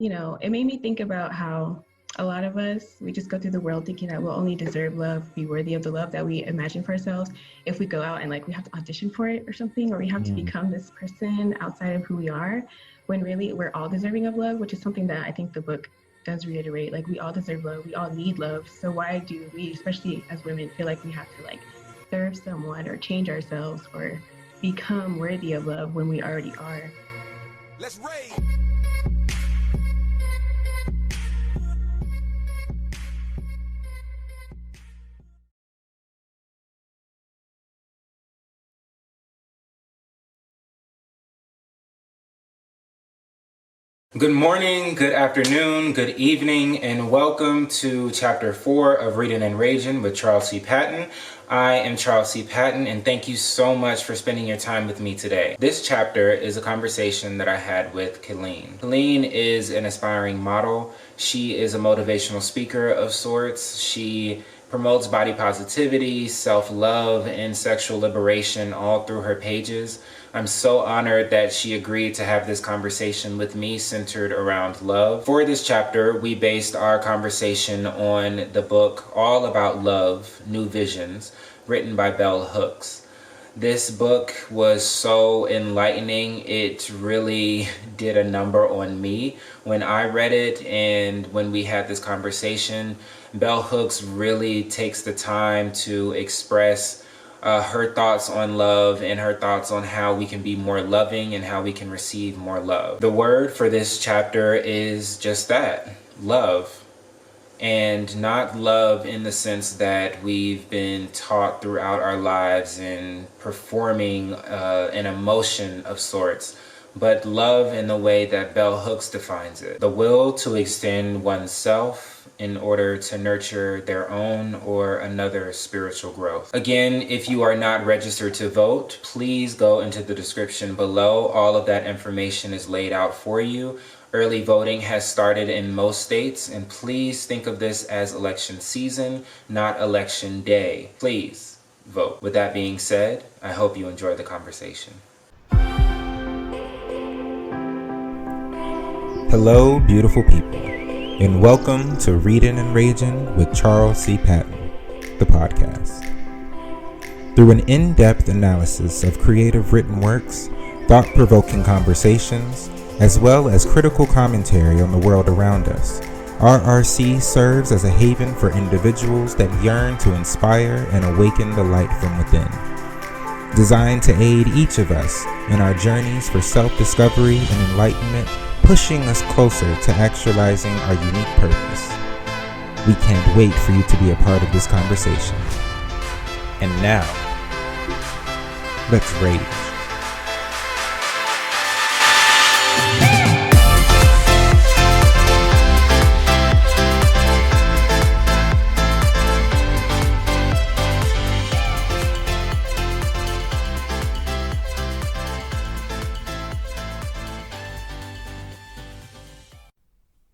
it made me think about how a lot of us, we just go through the world thinking that we'll only deserve love, be worthy of the love that we imagine for ourselves if we go out and like we have to audition for it or something, or we have to become this person outside of who we are, when really we're all deserving of love, which is something that I think the book does reiterate. Like, we all deserve love, we all need love. So why do we, especially as women, feel like we have to like serve someone or change ourselves or become worthy of love when we already are? Let's raid. Good morning, good afternoon, good evening, and welcome to Chapter 4 of Reading and Raging with Charles C. Patton. I am Charles C. Patton, and thank you so much for spending your time with me today. This chapter is a conversation that I had with Quelin. Quelin is an aspiring model. She is a motivational speaker of sorts. She promotes body positivity, self-love, and sexual liberation all through her pages. I'm so honored that she agreed to have this conversation with me centered around love. For this chapter, we based our conversation on the book All About Love, New Visions, written by Bell Hooks. This book was so enlightening. It really did a number on me when I read it, and when we had this conversation, Bell Hooks really takes the time to express her thoughts on love and her thoughts on how we can be more loving and how we can receive more love. The word for this chapter is just that, love. And not love in the sense that we've been taught throughout our lives in performing an emotion of sorts, but love in the way that Bell Hooks defines it. The will to extend oneself in order to nurture their own or another spiritual growth. Again, if you are not registered to vote, please go into the description below. All of that information is laid out for you. Early voting has started in most states, and please think of this as election season, not election day. Please vote. With that being said, I hope you enjoy the conversation. Hello, beautiful people, and welcome to Reading and Raging with Charles C. Patton, the podcast. Through an in-depth analysis of creative written works, thought-provoking conversations, as well as critical commentary on the world around us, RRC serves as a haven for individuals that yearn to inspire and awaken the light from within. Designed to aid each of us in our journeys for self-discovery and enlightenment, pushing us closer to actualizing our unique purpose. We can't wait for you to be a part of this conversation. And now, let's rage.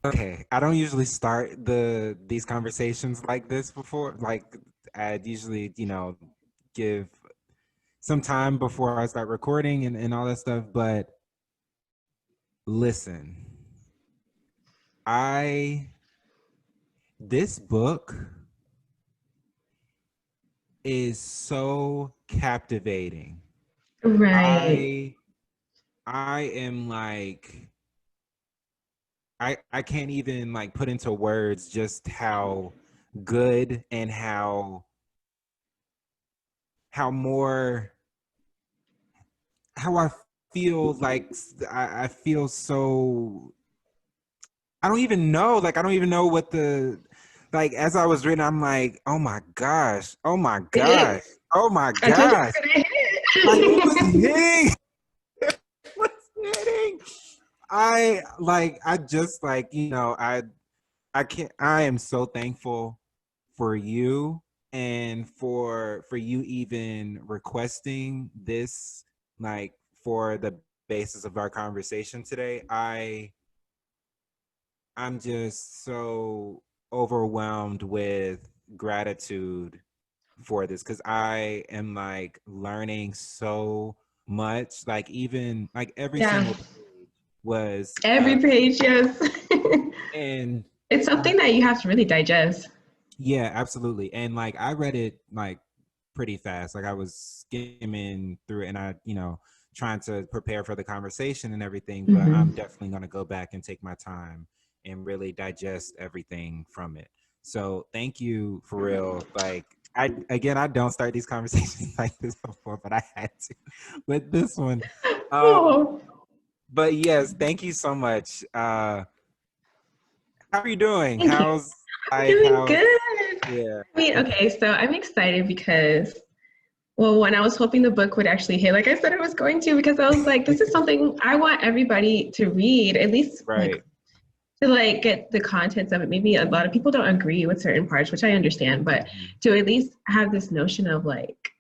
Okay, I don't usually start these conversations like this before. Like, I'd usually, give some time before I start recording and all that stuff. But listen, this book is so captivating. Right. I am like, I can't even like put into words just how good and how more how I feel. Like I feel so, I don't even know, like I don't even know what the, like as I was reading, I'm like, oh my gosh, oh my It gosh, is. oh my I told you gosh, it's gonna hit. like it was hitting. It was hitting. I just like, I can't, I am so thankful for you and for you even requesting this, like for the basis of our conversation today. I'm just so overwhelmed with gratitude for this, because I am like learning so much, like even like every Yeah. single page, was Every page, yes. and It's something that you have to really digest. yeah, absolutely. And like I read it like pretty fast. Like I was skimming through it and I, trying to prepare for the conversation and everything, but I'm Mm-hmm. definitely going to go back and take my time and really digest everything from it. So thank you for real. Like I don't start these conversations like this before, but I had to with this one. Um, Oh, but yes, thank you so much. How are you doing? thank you. How's I'm life? doing How's good. yeah. I mean, okay, so I'm excited because, well, when I was hoping the book would actually hit, like I said it was going to, because I was like, this is something I want everybody to read, at least like Right. to like get the contents of it. Maybe a lot of people don't agree with certain parts, which I understand, but Mhm. to at least have this notion of like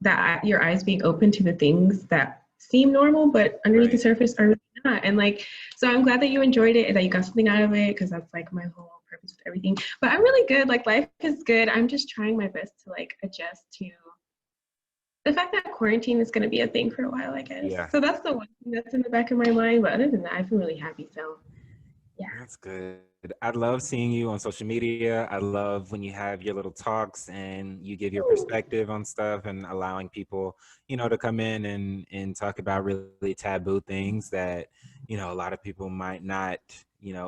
that your eyes being open to the things that seem normal, but underneath the Right. surface are really not. And like, so I'm glad that you enjoyed it and that you got something out of it because that's like my whole purpose with everything. But I'm really good. Like, life is good. I'm just trying my best to like adjust to the fact that quarantine is going to be a thing for a while, I guess. Yeah. So that's the one thing that's in the back of my mind. But other than that, I feel really happy. So yeah. That's good. I love seeing you on social media. I love when you have your little talks and you give your perspective on stuff and allowing people, to come in and talk about really taboo things that, a lot of people might not,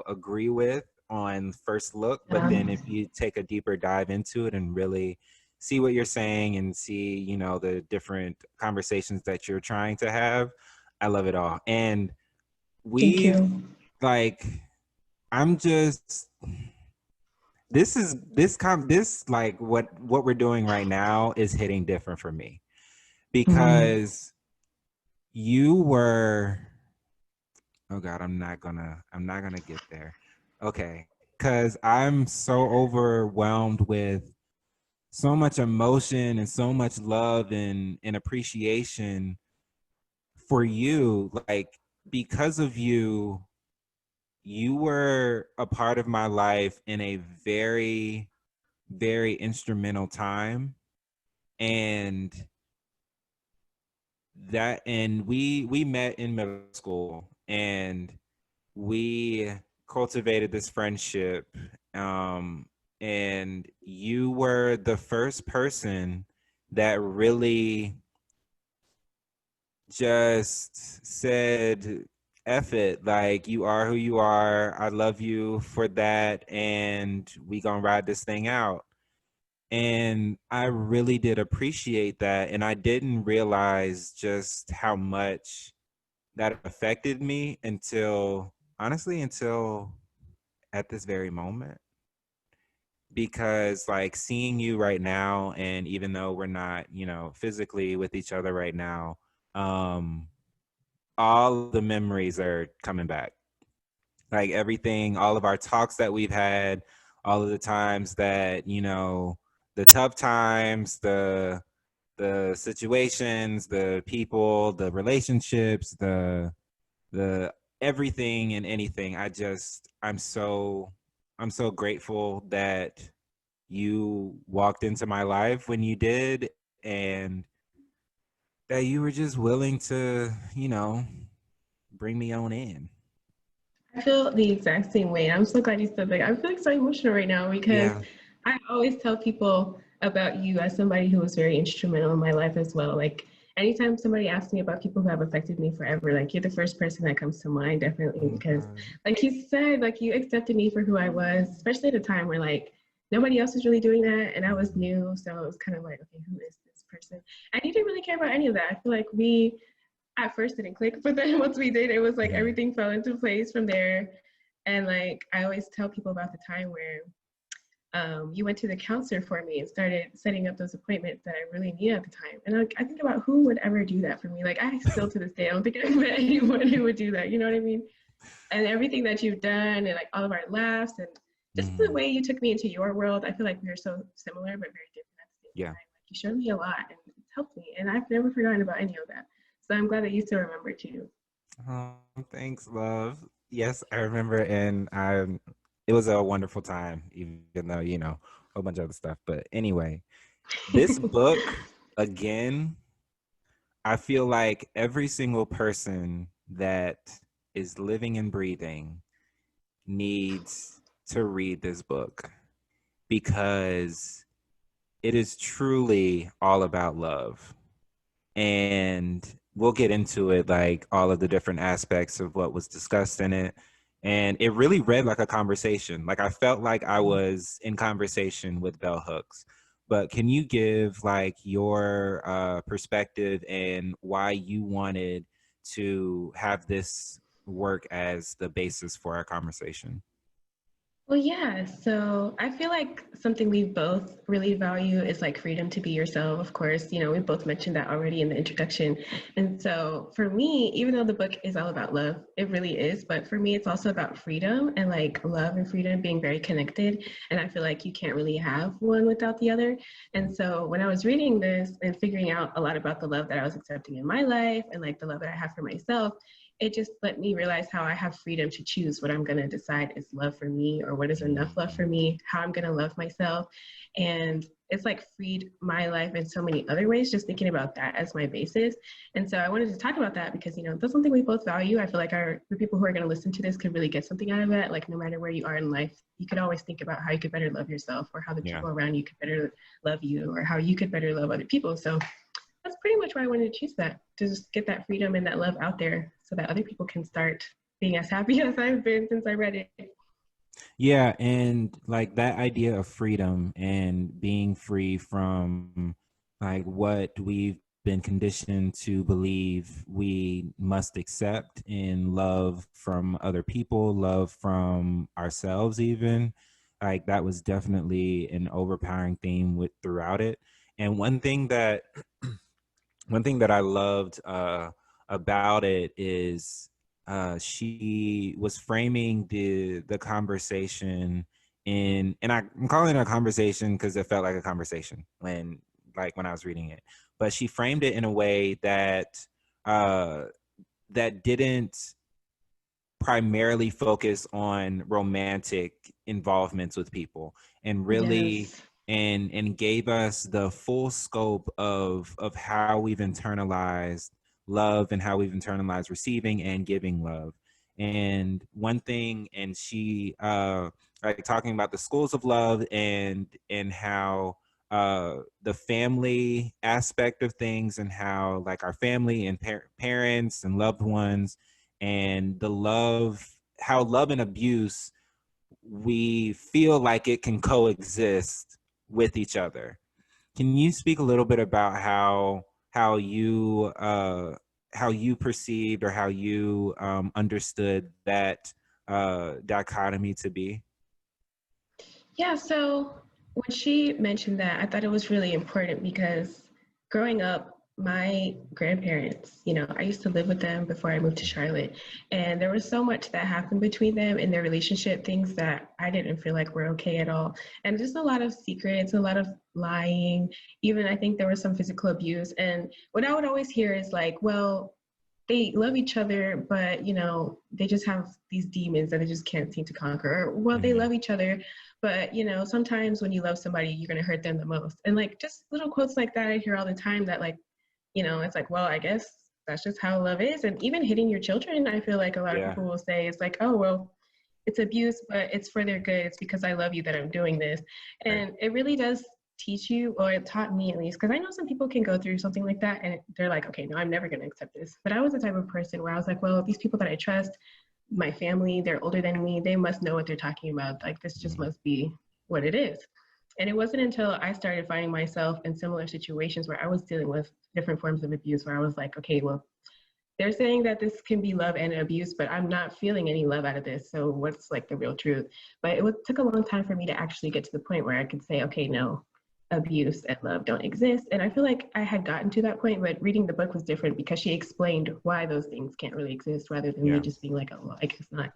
agree with on first look. But then if you take a deeper dive into it and really see what you're saying and see, the different conversations that you're trying to have, I love it all. And Thank we've you. like I'm just this like what we're doing right now is hitting different for me Mm. because you were oh god I'm not gonna get there. Okay, because I'm so overwhelmed with so much emotion and so much love and appreciation for you, like because of you. You were a part of my life in a very very instrumental time, and we met in middle school and we cultivated this friendship, um and you were the first person that really just said F it, like you are who you are, I love you for that, and we gonna ride this thing out. And I really did appreciate that. And I didn't realize just how much that affected me until, honestly, until at this very moment. Because, like, seeing you right now, and even though we're not, physically with each other right now, um, all the memories are coming back. Like, everything, all of our talks that we've had, all of the times that, the tough times, the situations, the people, the relationships, the everything and anything. I'm so grateful that you walked into my life when you did, and that you were just willing to, bring me on in. I feel the exact same way. I'm so glad you said that. I'm feeling so emotional right now because Yeah. I always tell people about you as somebody who was very instrumental in my life as well. Like anytime somebody asks me about people who have affected me forever, like you're the first person that comes to mind, definitely, Oh my because God. like you said, like you accepted me for who I was, especially at a time where like nobody else was really doing that and I was new. So it was kind of like, okay, who is this person? And you didn't really care about any of that. I feel like we at first didn't click, but then once we did, it was like Mhm. everything fell into place from there. And like I always tell people about the time where you went to the counselor for me and started setting up those appointments that I really needed at the time. And like, I think about who would ever do that for me. Like I still to this day, I don't think I've met anyone who would do that. You know what I mean? And everything that you've done and like all of our laughs and just the Mhm. way you took me into your world, I feel like we are so similar but very different at the same Yeah. time. Like you showed me a lot and it's helped me. And I've never forgotten about any of that. So I'm glad that you still remember too. Oh, thanks, love. Yes, I remember, and it was a wonderful time, even though, a whole bunch of other stuff. But anyway, this book, again, I feel like every single person that is living and breathing needs to read this book, because it is truly all about love. And we'll get into it, like all of the different aspects of what was discussed in it. And it really read like a conversation. Like I felt like I was in conversation with bell hooks. But can you give like your perspective and why you wanted to have this work as the basis for our conversation? Well, yeah. So I feel like something we both really value is like freedom to be yourself. Of course, we both mentioned that already in the introduction. And so for me, even though the book is all about love, it really is. But for me, it's also about freedom, and like love and freedom being very connected. And I feel like you can't really have one without the other. And so when I was reading this and figuring out a lot about the love that I was accepting in my life and like the love that I have for myself, it just let me realize how I have freedom to choose what I'm going to decide is love for me, or what is enough love for me, how I'm going to love myself. And it's like freed my life in so many other ways, just thinking about that as my basis. And so I wanted to talk about that because, that's something we both value. I feel like the people who are going to listen to this could really get something out of it. Like no matter where you are in life, you could always think about how you could better love yourself, or how the Yeah. people around you could better love you, or how you could better love other people. So that's pretty much why I wanted to choose that, to just get that freedom and that love out there so that other people can start being as happy as I've been since I read it. Yeah, and like that idea of freedom and being free from like what we've been conditioned to believe we must accept in love from other people, love from ourselves even. Like that was definitely an overpowering theme with throughout it. And one thing that I loved about it is she was framing the conversation and I'm calling it a conversation because it felt like a conversation when I was reading it, but she framed it in a way uh, that didn't primarily focus on romantic involvements with people, and really Yes. and gave us the full scope of how we've internalized love and how we've internalized receiving and giving love. And one thing, and she like talking about the schools of love and how the family aspect of things, and how like our family and parents and loved ones, and the love, how love and abuse, we feel like it can coexist with each other. Can you speak a little bit about how you how you perceived, or how you understood that dichotomy to be? Yeah, so when she mentioned that, I thought it was really important because growing up, my grandparents, I used to live with them before I moved to Charlotte. And there was so much that happened between them in their relationship, things that I didn't feel like were okay at all. And just a lot of secrets, a lot of lying. Even I think there was some physical abuse. And what I would always hear is like, well, they love each other, but they just have these demons that they just can't seem to conquer. Or, well, they Mm-hmm. love each other, but sometimes when you love somebody, you're gonna hurt them the most. And like just little quotes like that I hear all the time that like, it's like, well, I guess that's just how love is. And even hitting your children, I feel like a lot of Yeah. people will say it's like, oh well, it's abuse, but it's for their good. It's because I love you that I'm doing this. Right. And it really does teach you, or it taught me at least, because I know some people can go through something like that and they're like, okay, no, I'm never going to accept this. But I was the type of person where I was like, well, these people that I trust, my family, they're older than me, they must know what they're talking about. Like, this just Mm-hmm. must be what it is. And it wasn't until I started finding myself in similar situations where I was dealing with different forms of abuse, where I was like, okay, well, they're saying that this can be love and abuse, but I'm not feeling any love out of this. So what's like the real truth? But took a long time for me to actually get to the point where I could say, okay, no, abuse and love don't exist. And I feel like I had gotten to that point, but reading the book was different because she explained why those things can't really exist, rather than me Yeah. just being like, oh, well, I guess not.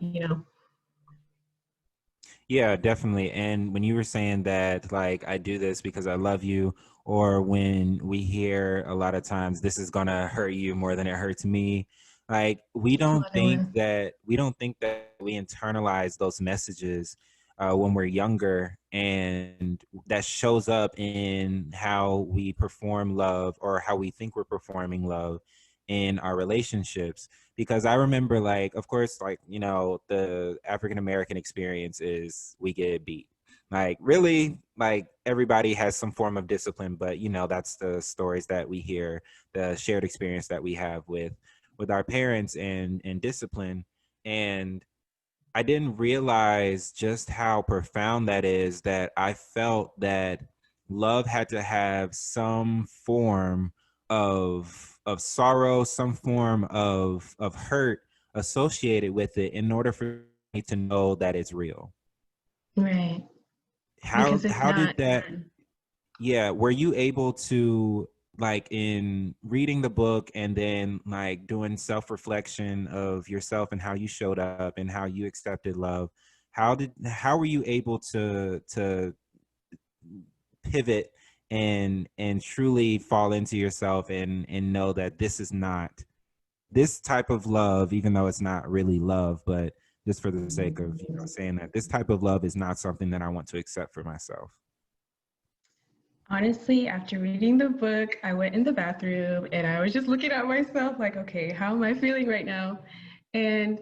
Yeah, definitely. And when you were saying that, like, I do this because I love you, or when we hear a lot of times, this is gonna hurt you more than it hurts me, like, That's another one. we don't think that we internalize those messages when we're younger, and that shows up in how we perform love, or how we think we're performing love, in our relationships. Because I remember, like, of course, like, you know, the African American experience is we get beat. Like, really, like, everybody has some form of discipline, but, you know, that's the stories that we hear, the shared experience that we have with our parents and discipline. And I didn't realize just how profound that is, that I felt that love had to have some form of sorrow, some form of hurt associated with it in order for me to know that it's real. Right. How Because if how did not, that, then yeah, were you able to, like, in reading the book and then like doing self-reflection of yourself and how you showed up and how you accepted love, how were you able to pivot and truly fall into yourself and know that this is not this type of love, even though it's not really love, but just for the sake of, you know, saying that this type of love is not something that I want to accept for myself? honestly, after reading the book, I went in the bathroom and I was just looking at myself like, okay, how am I feeling right now? And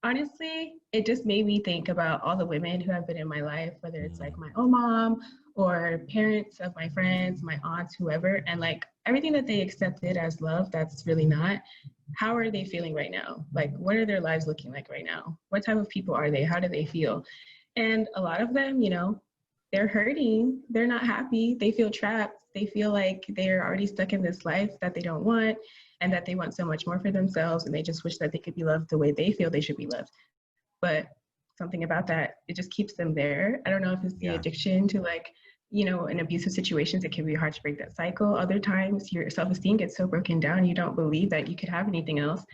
honestly, it just made me think about all the women who have been in my life, whether it's like Mm, my own mom or parents of my friends, my aunts, whoever, and like everything that they accepted as love, that's really not. How are they feeling right now? Like, what are their lives looking like right now? What type of people are they? How do they feel? And a lot of them, you know, they're hurting. They're not happy. They feel trapped. They feel like they're already stuck in this life that they don't want and that they want so much more for themselves. And they just wish that they could be loved the way they feel they should be loved. But something about that, it just keeps them there. I don't know if it's the yeah. addiction to like, you know, in abusive situations, it can be hard to break that cycle. Other times your self-esteem gets so broken down, you don't believe that you could have anything else.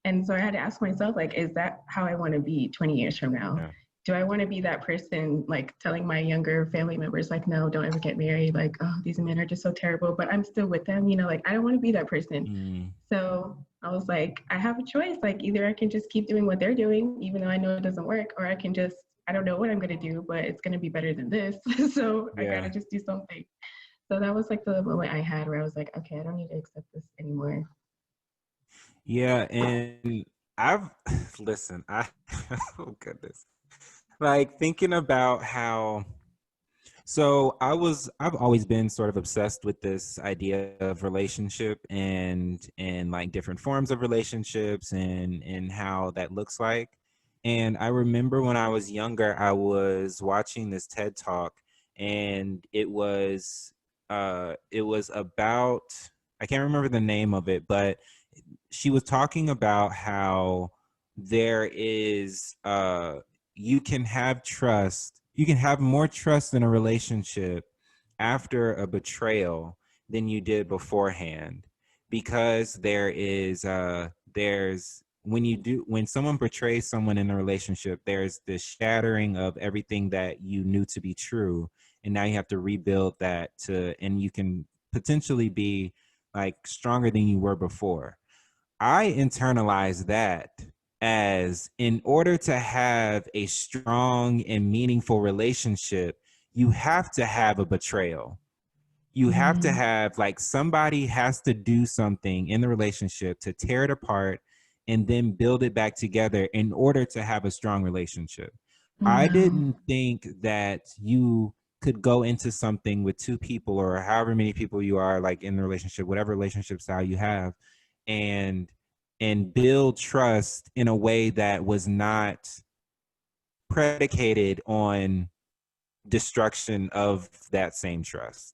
And so I had to ask myself, like, is that how I want to be 20 years from now? Yeah. Do I want to be that person, like telling my younger family members, like, no, don't ever get married. Like, oh, these men are just so terrible, but I'm still with them. You know, like, I don't want to be that person. Mm, So I was like, I have a choice. Like, either I can just keep doing what they're doing, even though I know it doesn't work, or I can just, I don't know what I'm going to do, but it's going to be better than this. So I got yeah. to just do something. So that was like the moment I had where I was like, okay, I don't need to accept this anymore. Yeah, and I've listen, I oh goodness. Like, thinking about how, so I've always been sort of obsessed with this idea of relationship and like different forms of relationships and how that looks like. And I remember when I was younger, I was watching this TED Talk, and it was about, I can't remember the name of it, but she was talking about how there is you can have trust, you can have more trust in a relationship after a betrayal than you did beforehand, because there's when someone betrays someone in a relationship, there's this shattering of everything that you knew to be true, and now you have to rebuild that to, and you can potentially be like stronger than you were before. I internalize that as, in order to have a strong and meaningful relationship, you have to have a betrayal. You have to Mm, have, like, somebody has to do something in the relationship to tear it apart and then build it back together in order to have a strong relationship. I wow. didn't think that you could go into something with two people or however many people you are, like, in the relationship, whatever relationship style you have, and build trust in a way that was not predicated on destruction of that same trust.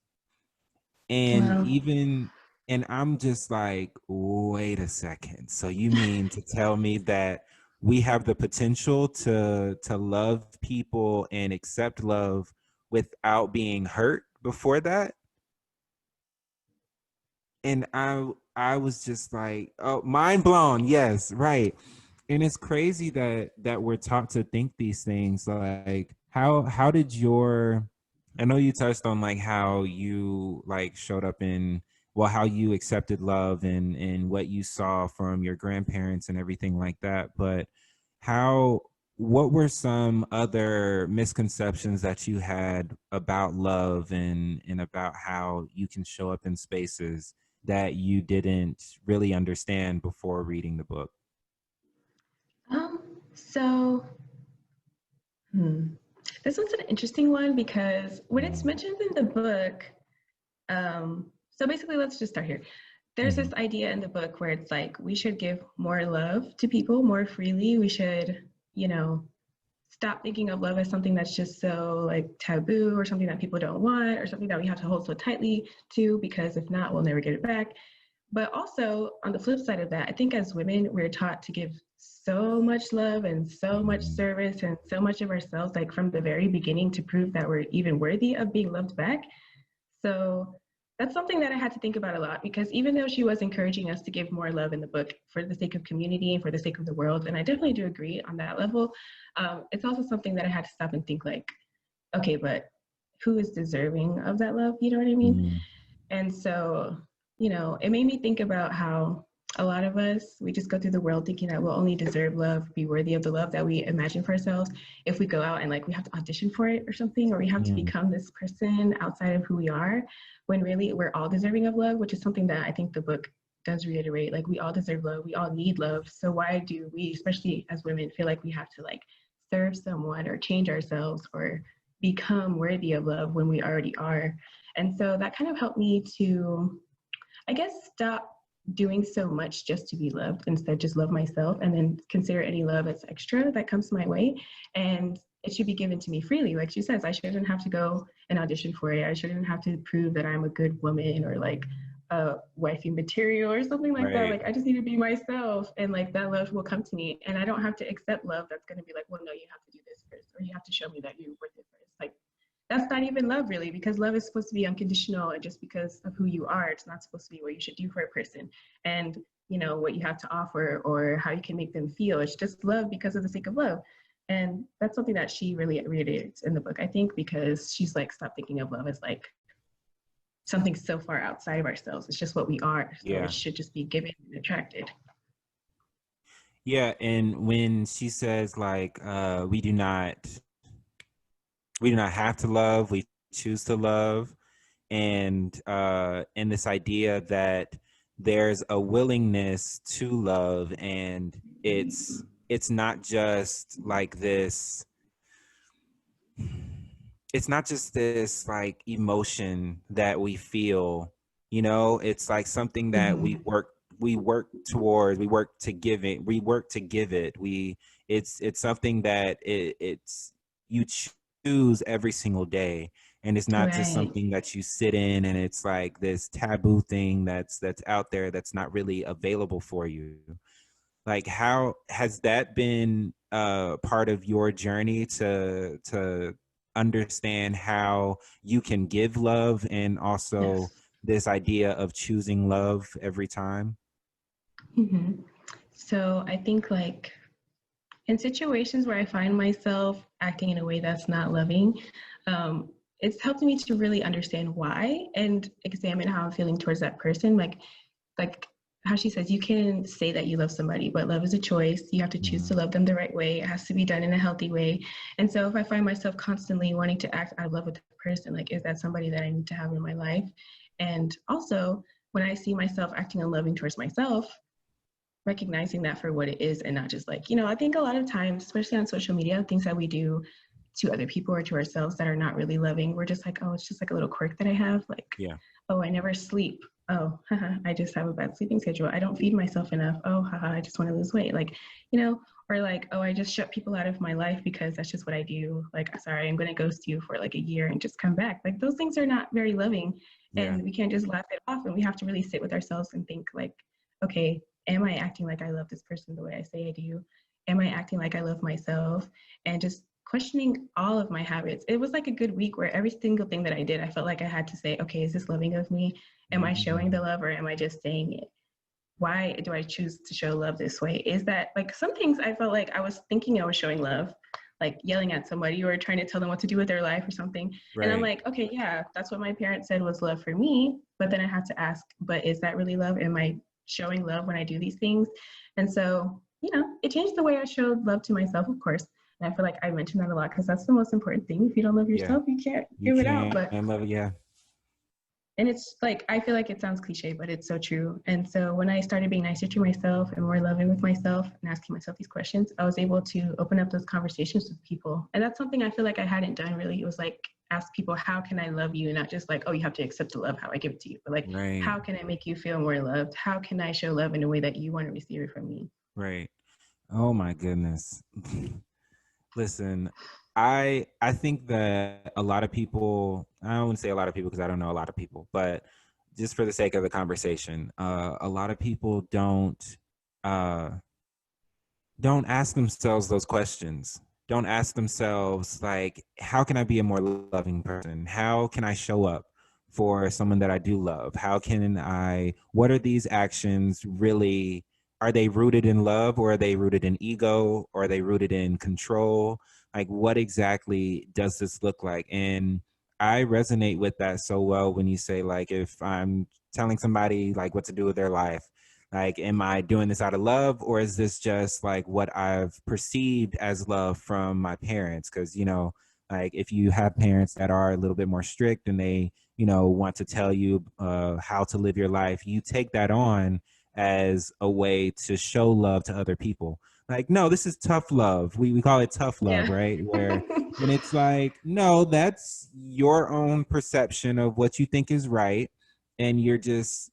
And Wow. even, and I'm just like, wait a second. So you mean to tell me that we have the potential to love people and accept love without being hurt before that? And I was just like, oh, mind blown. Yes, right. And it's crazy that we're taught to think these things. Like, how did your, I know you touched on like how you like showed up in, well, how you accepted love and what you saw from your grandparents and everything like that, but how, what were some other misconceptions that you had about love and about how you can show up in spaces that you didn't really understand before reading the book? Um, so this one's an interesting one because when it's Mm, mentioned in the book, so basically, let's just start here. There's mm, this idea in the book where it's like we should give more love to people more freely. We should, you know, stop thinking of love as something that's just so like taboo or something that people don't want or something that we have to hold so tightly to because if not, we'll never get it back. But also on the flip side of that, I think as women, we're taught to give so much love and so much mm, service and so much of ourselves, like from the very beginning to prove that we're even worthy of being loved back. So that's something that I had to think about a lot because even though she was encouraging us to give more love in the book for the sake of community and for the sake of the world, and I definitely do agree on that level, it's also something that I had to stop and think like, okay, but who is deserving of that love? You know what I mean? mm, And so, it made me think about how a lot of us, we just go through the world thinking that we'll only deserve love, be worthy of the love that we imagine for ourselves if we go out and like we have to audition for it or something, or we have to mm. become this person outside of who we are, when really we're all deserving of love, which is something that I think the book does reiterate. Like we all deserve love, we all need love. So why do we, especially as women, feel like we have to like serve someone or change ourselves or become worthy of love when we already are? And so that kind of helped me to, I guess, stop doing so much just to be loved, instead just love myself and then consider any love as extra that comes my way. And it should be given to me freely. Like she says, I shouldn't have to go and audition for it. I shouldn't have to prove that I'm a good woman or like a wifey material or something like that. Right. Like I just need to be myself and like that love will come to me. And I don't have to accept love that's going to be like, well, no, you have to do this first, or you have to show me that you're worth it first. Like that's not even love really, because love is supposed to be unconditional and just because of who you are. It's not supposed to be what you should do for a person and what you have to offer or how you can make them feel. It's just love because of the sake of love. And that's something that she really reiterates in the book, I think, because she's like, stop thinking of love as like something so far outside of ourselves. It's just what we are, so it Yeah. should just be given and attracted. Yeah. And when she says like we do not have to love, we choose to love. And this idea that there's a willingness to love, and it's not just like this, it's not just this like emotion that we feel, it's like something that Mm-hmm. we work towards, we work to give it, it's something that it's you choose every single day. And it's not just Right. something that you sit in and it's like this taboo thing that's out there that's not really available for you. Like, how has that been part of your journey to understand how you can give love, and also Yes. this idea of choosing love every time? Mm-hmm. So I think like in situations where I find myself acting in a way that's not loving, um, it's helped me to really understand why and examine how I'm feeling towards that person. Like how she says, you can say that you love somebody, but love is a choice. You have to choose to Mm, love them the right way. It has to be done in a healthy way. And so if I find myself constantly wanting to act out of love with the person, like, is that somebody that I need to have in my life? And also, when I see myself acting unloving towards myself, recognizing that for what it is and not just like, I think a lot of times, especially on social media, things that we do to other people or to ourselves that are not really loving, we're just like, oh, it's just like a little quirk that I have. Like, yeah, oh, I never sleep. Oh, haha, I just have a bad sleeping schedule. I don't feed myself enough. Oh, haha, I just want to lose weight. Like, or like, oh, I just shut people out of my life because that's just what I do. Like, sorry, I'm going to ghost you for like a year and just come back. Like, those things are not very loving. yeah, And we can't just laugh it off. And we have to really sit with ourselves and think, like, okay, am I acting like I love this person the way I say I do? Am I acting like I love myself? And just questioning all of my habits. It was like a good week where every single thing that I did, I felt like I had to say, okay, is this loving of me? Am I showing the mm, love or am I just saying it? Why do I choose to show love this way? Is that like some things I felt like I was thinking I was showing love, like yelling at somebody or trying to tell them what to do with their life or something. And I'm right, like, okay, yeah, that's what my parents said was love for me. But then I had to ask, but is that really love? Am I showing love when I do these things? And so, it changed the way I showed love to myself, of course. And I feel like I mentioned that a lot because that's the most important thing. If you don't love yeah, yourself, you can't you give it out. can But love it, yeah. And it's like, I feel like it sounds cliche, but it's so true. And so when I started being nicer to myself and more loving with myself and asking myself these questions, I was able to open up those conversations with people. And that's something I feel like I hadn't done really. It was like, ask people, how can I love you? Not just like, oh, you have to accept the love, how I give it to you, but like, Right. how can I make you feel more loved? How can I show love in a way that you want to receive it from me? Right. Oh my goodness. Listen, I think that a lot of people, I don't want to say a lot of people because I don't know a lot of people, but just for the sake of the conversation, a lot of people uh don't ask themselves those questions. Don't ask themselves, like, how can I be a more loving person? How can I show up for someone that I do love? How can I, what are these actions really? Are they rooted in love, or are they rooted in ego, or are they rooted in control? Like, what exactly does this look like? And I resonate with that so well when you say, like, if I'm telling somebody like what to do with their life, like, am I doing this out of love, or is this just like what I've perceived as love from my parents? Because, like, if you have parents that are a little bit more strict and they, want to tell you how to live your life, you take that on as a way to show love to other people. Like, no, this is tough love. We call it tough love, Yeah. right? Where, and it's like, no, that's your own perception of what you think is right. And you're just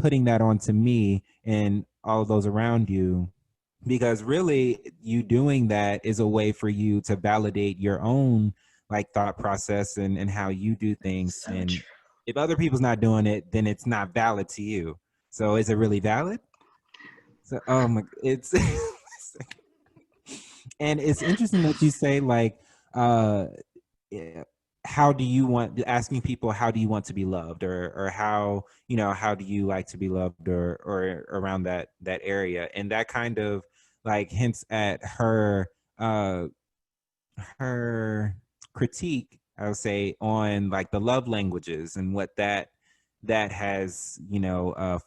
putting that onto me and all of those around you, because really you doing that is a way for you to validate your own like thought process and how you do things. So And true. if other people's not doing it, then it's not valid to you. So is it really valid? So, oh my, it's and it's interesting that you say, like, uh yeah, how do you want, asking people how do you want to be loved, or how, how do you like to be loved, or around that area. And that kind of like hints at her critique, I would say, on like the love languages and what that has,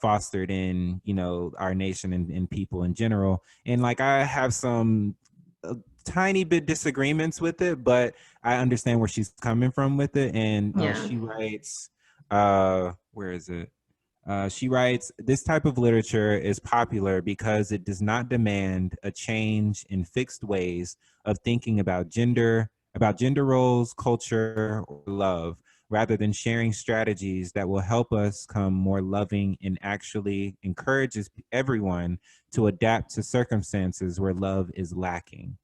fostered in, our nation and people in general. And like, I have some tiny bit disagreements with it, but I understand where she's coming from with it. And Yeah. she writes, where is it? She writes, this type of literature is popular because it does not demand a change in fixed ways of thinking about gender roles, culture, or love, rather than sharing strategies that will help us become more loving, and actually encourages everyone to adapt to circumstances where love is lacking.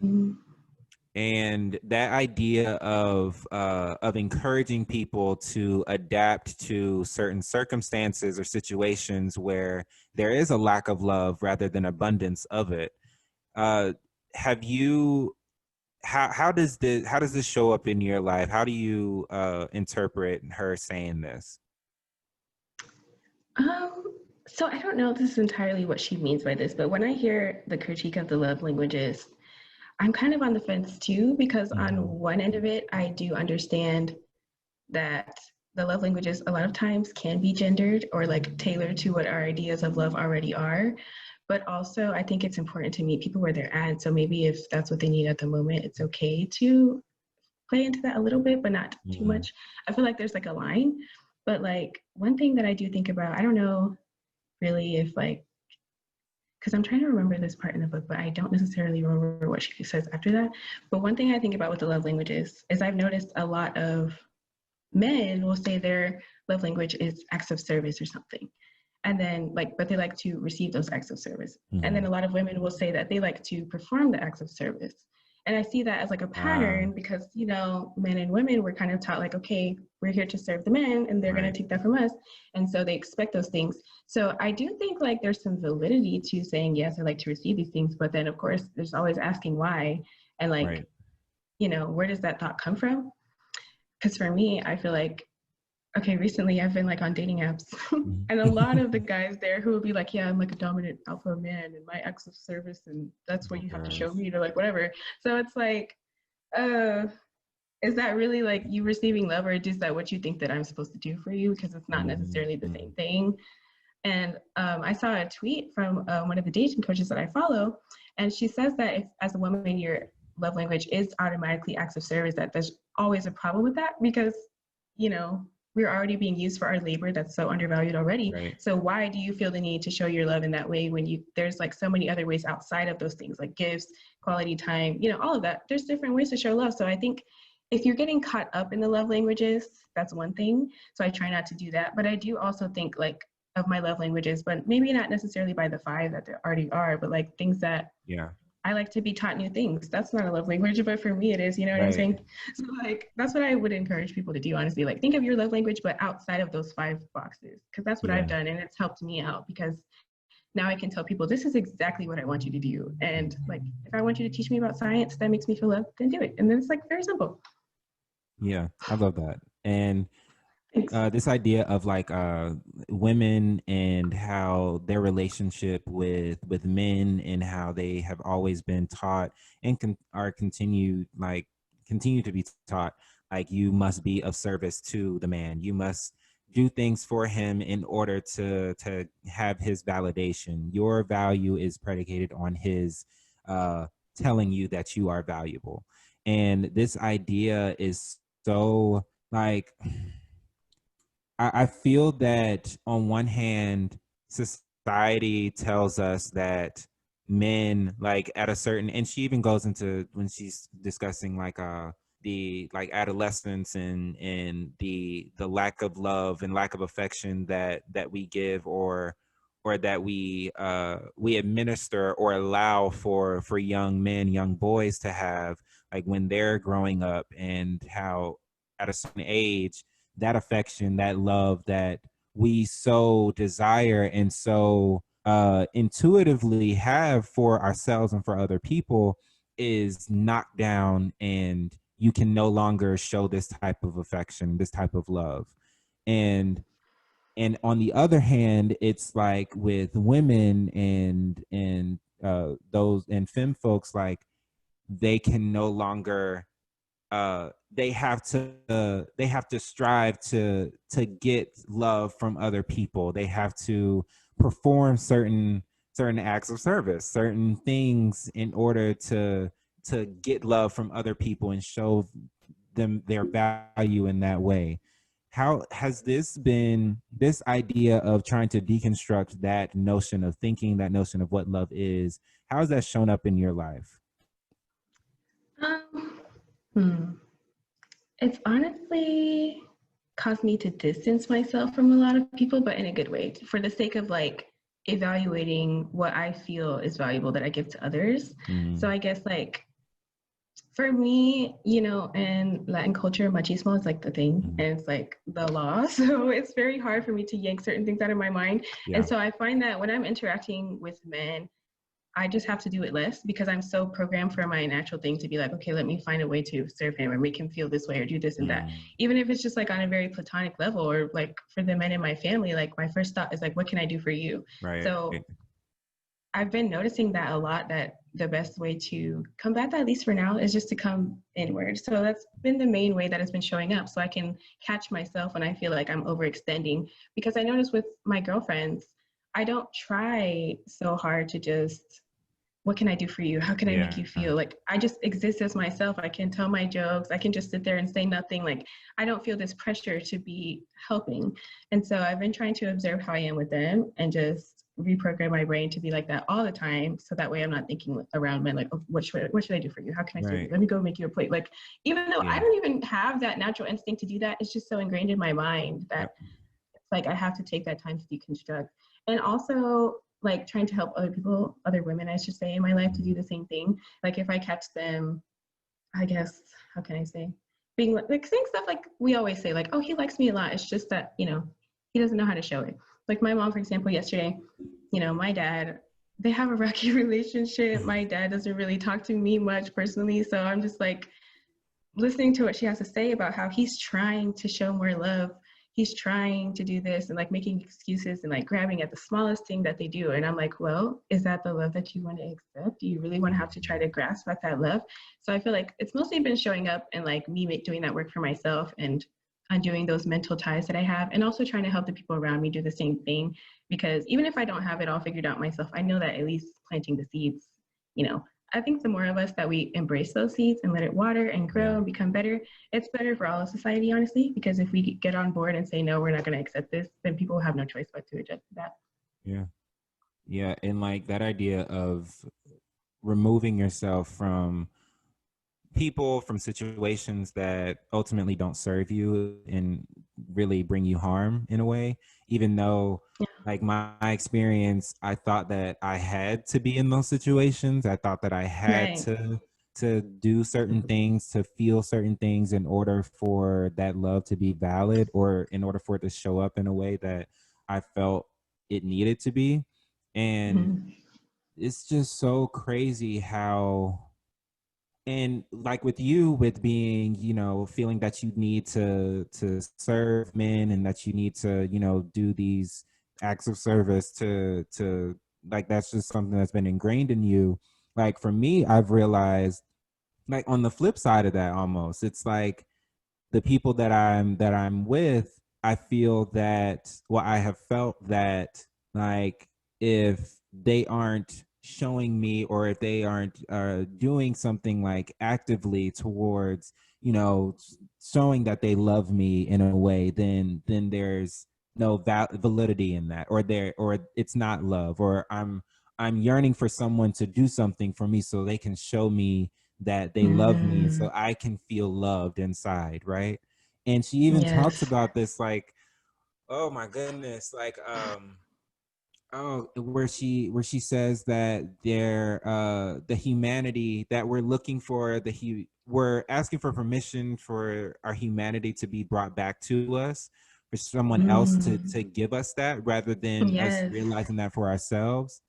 Mhm. And that idea of encouraging people to adapt to certain circumstances or situations where there is a lack of love rather than abundance of it. uh have you how does this show up in your life? How do you interpret her saying this? Um, so I don't know if this is entirely what she means by this, but when I hear the critique of the love languages, I'm kind of on the fence too, because on Mhm. one end of it, I do understand that the love languages a lot of times can be gendered or like tailored to what our ideas of love already are. But also, I think it's important to meet people where they're at. So maybe if that's what they need at the moment, it's okay to play into that a little bit, but not too Mhm. much. I feel like there's like a line. But like one thing that I do think about, I don't know really if like, because I'm trying to remember this part in the book, but I don't necessarily remember what she says after that. But one thing I think about with the love languages is I've noticed a lot of men will say their love language is acts of service or something. And then like, but they like to receive those acts of service. And then Mhm. a lot of women will say that they like to perform the acts of service. And I see that as like a uh pattern because, men and women were kind of taught like, okay, we're here to serve the men and they're going to right. take that from us. And so they expect those things. So I do think like there's some validity to saying, yes, I like to receive these things. But then of course, there's always asking why. And like, Right. where does that thought come from? Because for me, I feel like, okay, recently I've been like on dating apps, and a lot of the guys there who will be like, yeah, I'm like a dominant alpha man and my acts of service, and that's what Oh you have to show gosh. me, to like whatever. So it's like, uh, is that really like you receiving love, or is that what you think that I'm supposed to do for you? Because it's not necessarily the Mhm. same thing. And I saw a tweet from one of the dating coaches that I follow, and she says that if, as a woman, your love language is automatically acts of service, that there's always a problem with that because you know, we're already being used for our labor that's so undervalued already. Right. So why do you feel the need to show your love in that way when there's like so many other ways outside of those things, like gifts, quality time, you know, all of that. There's different ways to show love. So I think if you're getting caught up in the love languages, that's one thing. So I try not to do that. But I do also think like of my love languages, but maybe not necessarily by the 5 that there already are, but like things that I like to be taught new things. That's not a love language, but for me it is, you know what I'm saying? So like, that's what I would encourage people to do, honestly. Like think of your love language, but outside of those 5 boxes, because that's what I've done. And it's helped me out because now I can tell people, this is exactly what I want you to do. And like, if I want you to teach me about science, that makes me feel love, then do it. And then it's like very simple. Yeah, I love that. And this idea of like women and how their relationship with men and how they have always been taught and continue to be taught, like you must be of service to the man, you must do things for him in order to have his validation. Your value is predicated on his telling you that you are valuable. And this idea is so like, I feel that on one hand, society tells us that men, like at a certain, and she even goes into when she's discussing like the like adolescence and the lack of love and lack of affection that we give or that we administer or allow for young men, young boys to have, like when they're growing up, and how at a certain age that affection, that love that we so desire and so intuitively have for ourselves and for other people is knocked down, and you can no longer show this type of affection, this type of love. And on the other hand, it's like with women and those and femme folks, like they can no longer they have to strive to get love from other people. They have to perform certain acts of service, certain things in order to get love from other people and show them their value in that way. How has this idea of trying to deconstruct that notion of thinking, that notion of what love is, how has that shown up in your life? It's honestly caused me to distance myself from a lot of people, but in a good way, for the sake of like evaluating what I feel is valuable that I give to others. So I guess like for me, you know, in Latin culture, machismo is like the thing, and it's like the law. So it's very hard for me to yank certain things out of my mind. And so I find that when I'm interacting with men, I just have to do it less because I'm so programmed for my natural thing to be like, okay, let me find a way to serve him or make him feel this way or do this and that. Even if it's just like on a very platonic level, or like for the men in my family, like my first thought is like, what can I do for you? Right. So I've been noticing that a lot, that the best way to combat that, at least for now, is just to come inward. So that's been the main way that it's been showing up. So I can catch myself when I feel like I'm overextending, because I notice with my girlfriends, I don't try so hard to just, what can I do for you? How can I make you feel? Like I just exist as myself. I can tell my jokes. I can just sit there and say nothing. Like I don't feel this pressure to be helping. And so I've been trying to observe how I am with them and just reprogram my brain to be like that all the time. So that way I'm not thinking around men like, oh, what should I do for you? How can I serve you? Let me go make you a plate. Like, even though I don't even have that natural instinct to do that, it's just so ingrained in my mind that it's like I have to take that time to deconstruct. And also like trying to help other people, other women, I should say, in my life to do the same thing. Like if I catch them, I guess, how can I say, being like saying stuff like we always say, like, oh, he likes me a lot. It's just that, you know, he doesn't know how to show it. Like my mom, for example, yesterday, you know, my dad, they have a rocky relationship. My dad doesn't really talk to me much personally. So I'm just like listening to what she has to say about how he's trying to show more love. He's trying to do this and like making excuses and like grabbing at the smallest thing that they do. And I'm like, well, is that the love that you want to accept? Do you really want to have to try to grasp at that love? So I feel like it's mostly been showing up and like me doing that work for myself and undoing those mental ties that I have, and also trying to help the people around me do the same thing. Because even if I don't have it all figured out myself, I know that at least planting the seeds, you know, I think the more of us that we embrace those seeds and let it water and grow Yeah. and become better, it's better for all of society, honestly, because if we get on board and say, no, we're not going to accept this, then people will have no choice but to adjust to that. Yeah. Yeah. And like that idea of removing yourself from people, from situations that ultimately don't serve you and really bring you harm in a way, even though Yeah. like my experience, I thought that I had to be in those situations. I thought that I had Right. to do certain things, to feel certain things in order for that love to be valid, or in order for it to show up in a way that I felt it needed to be. And Mhm. it's just so crazy how, and like with you, with being, you know, feeling that you need to serve men, and that you need to, you know, do these acts of service to like, that's just something that's been ingrained in you. Like for me, I've realized, like on the flip side of that, almost, it's like the people that I'm with, I feel that, well, I have felt that, like, if they aren't showing me, or if they aren't doing something like actively towards, you know, showing that they love me in a way, then there's no validity in that, or there, or it's not love, or I'm yearning for someone to do something for me so they can show me that they love me, Mm, so I can feel loved inside, right? And she even talks yes. about this, like, oh my goodness, like, oh, where she says that the humanity that we're looking for, we're asking for permission for our humanity to be brought back to us, for someone else to Mm, give us that, rather than us yes. realizing that for ourselves.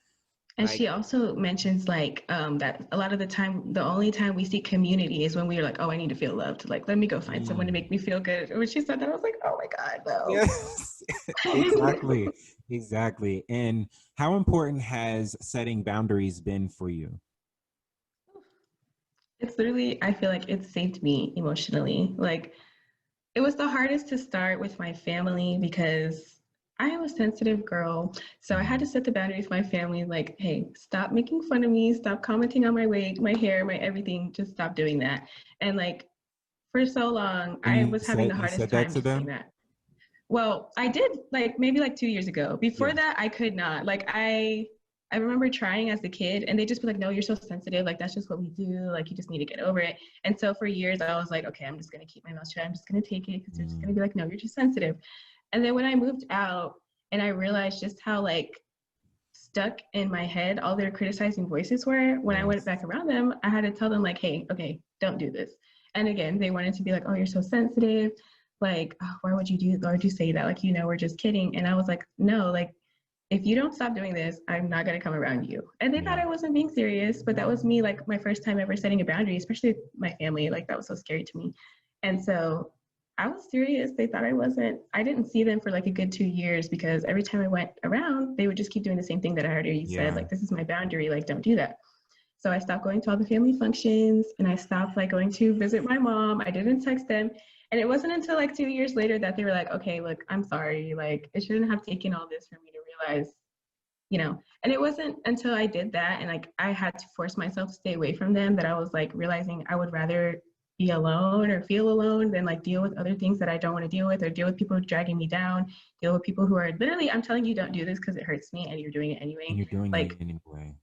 And Like, she also mentions like that a lot of the time, the only time we see community is when we are like, oh, I need to feel loved. Like, let me go find someone to mm, make me feel good. And when she said that, I was like, oh my God, yes, no. exactly, exactly. And how important has setting boundaries been for you? It's literally, I feel like it saved me emotionally. Like, it was the hardest to start with my family because I am a sensitive girl. So I had to Mm, set the boundaries with my family like, hey, stop making fun of me, stop commenting on my wig, my hair, my everything, just stop doing that. And like for so long, and I you was having said the you hardest said that time to just saying them? that. Well, I did like maybe like 2 years ago. Before Yes. that, I could not. Like I remember trying as a kid and they just be like, no, you're so sensitive. Like that's just what we do. Like you just need to get over it. And so for years I was like, okay, I'm just gonna keep my mouth shut. I'm just gonna take it because they're just gonna Mm, be like, no, you're too sensitive. And then when I moved out and I realized just how like stuck in my head all their criticizing voices were, when I went yes. back around them, I had to tell them like, hey, okay, don't do this. And again, they wanted to be like, oh, you're so sensitive. Like, oh, why would you do, or would you say that? Like, we're just kidding. And I was like, no, like, if you don't stop doing this, I'm not gonna come around you. And they thought Yeah. I wasn't being serious, but that was me, like my first time ever setting a boundary, especially with my family. Like that was so scary to me. And so I was serious. They thought I wasn't. I didn't see them for like a good 2 years because every time I went around, they would just keep doing the same thing that I already said. Yeah. Like, this is my boundary. Like, don't do that. So I stopped going to all the family functions and I stopped like going to visit my mom. I didn't text them. And it wasn't until like 2 years later that they were like, okay, look, I'm sorry. Like, it shouldn't have taken all this for me to realize, and it wasn't until I did that and like I had to force myself to stay away from them that I was like realizing I would rather be alone or feel alone than like deal with other things that I don't want to deal with or deal with people dragging me down, deal with people who are literally, I'm telling you, don't do this because it hurts me and you're doing it And anyway. you're doing it Like, anyway.